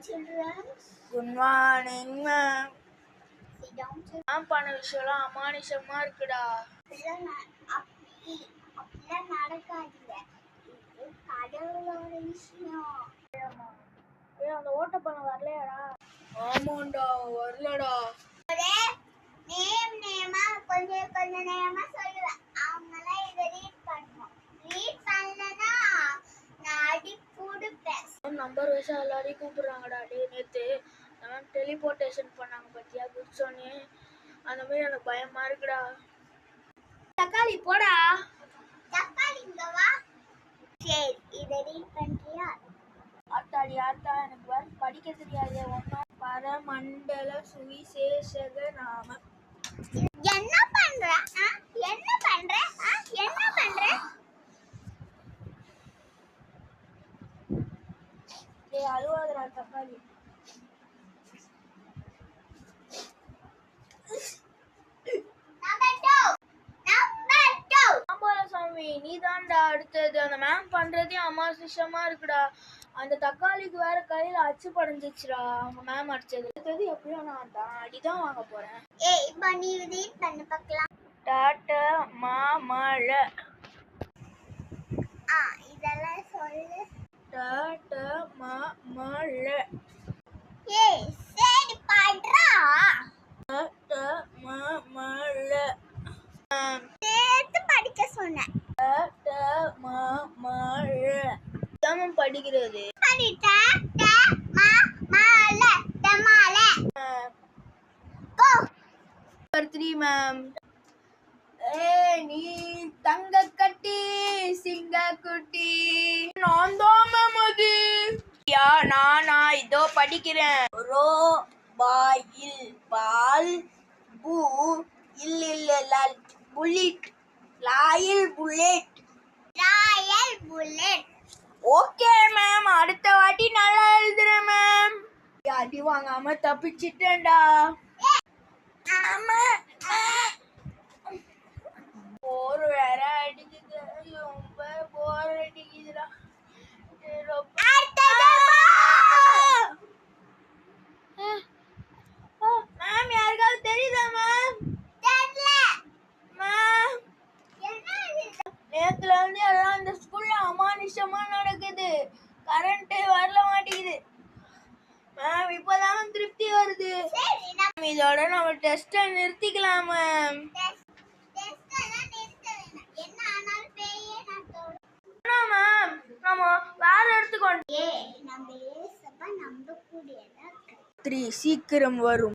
children. Good morning, ma'am. Sit down, children. Ma'am பண்ண விஷயம்லாம் அமானுஷமா இருக்குடா. அப்படிலாம் நடக்காதுங்க. இது கடவுளோட விஷயம். அந்த ஓட்ட பண்ண வரலையாடா? ஆமாண்டா, வரலடா. நேமா கொஞ்சம் நேமா சொல்லுவேன். அவங்களாம் இதை ரீட் பண்ணணும். ரீட் பண்ணலன்னா நான் அடி கொடுப்பேன். நம்பர் வயசா எல்லாரையும் கூப்பிடுறாங்கடா. நேற்று நான் டெலிபோர்டேஷன் பண்ணாங்க பத்தியா குடிச்சோன்னே, அந்த மாதிரி எனக்கு பயமா இருக்குடா. தக்காளி போடா. தக்காளி இங்க வா. சரி, இதை ரீட் பண்றியா? ஆத்தாடி ஆத்தா, எனக்கு வேற படிக்க தெரியாது ஒன்றும். பரமண்டல சுவிசேஷக நாம. என்ன பண்ற? என்ன பண்ற? என்ன பண்ற? டேய் அழுவாதடா தக்காளி. சாமி, நீ தான்டா அடுத்தது. அந்த மேம் பண்றதையும் அமானுஷமா இருக்குடா. அந்த தக்காளிக்கு வேற கையில அச்சு படைஞ்சிச்சுடா, அவங்க மேம் அடிச்சது. அடுத்தது எப்படியும் நான் தான் அடிதான் வாங்க போறேன். இப்போ நீ ரீட் பண்ணு பார்க்கலாம். டாட்டா மாமழ. இதெல்லாம் சொல்லு. டாட்டா மாமழ. சரி பாடுறா. டாட்டா மாமழ. சேர்த்து படிக்க சொன்னேன். டாட்டா மாமழ. தான் படிக்கிறது. மேம். நீ தங்க கட்டி சிங்க குட்டி. நான் தான் மேம் அது. நானா இதோ படிக்கிறேன். ரோ பாயில் பால் பூ இல்ல புல்லட் லாயில் புல்லட். ஓகே மேம், அடுத்த வாட்டி நல்லா எழுதுறேன் மேம். அடி வாங்காம தப்பிச்சிட்டேன்டா. போர் வேற அடிக்குது. ரொம்ப போர் அடிக்குதுடா. மேம் யாருக்காவது தெரியுதா மேம்? மேம் நேத்துல இருந்து எல்லாம் இந்த ஸ்கூல்ல அமானுஷமா நடக்குது. கரண்ட் வரல மாட்டேங்குது மேம். இப்பதான் திருப்தி வருது. இதோட நம்ம டெஸ்ட நிறுத்திக்கலாம் மேம். மேம் நம்ம வேற எடுத்துக்கொண்டு சீக்கிரம் வரும்.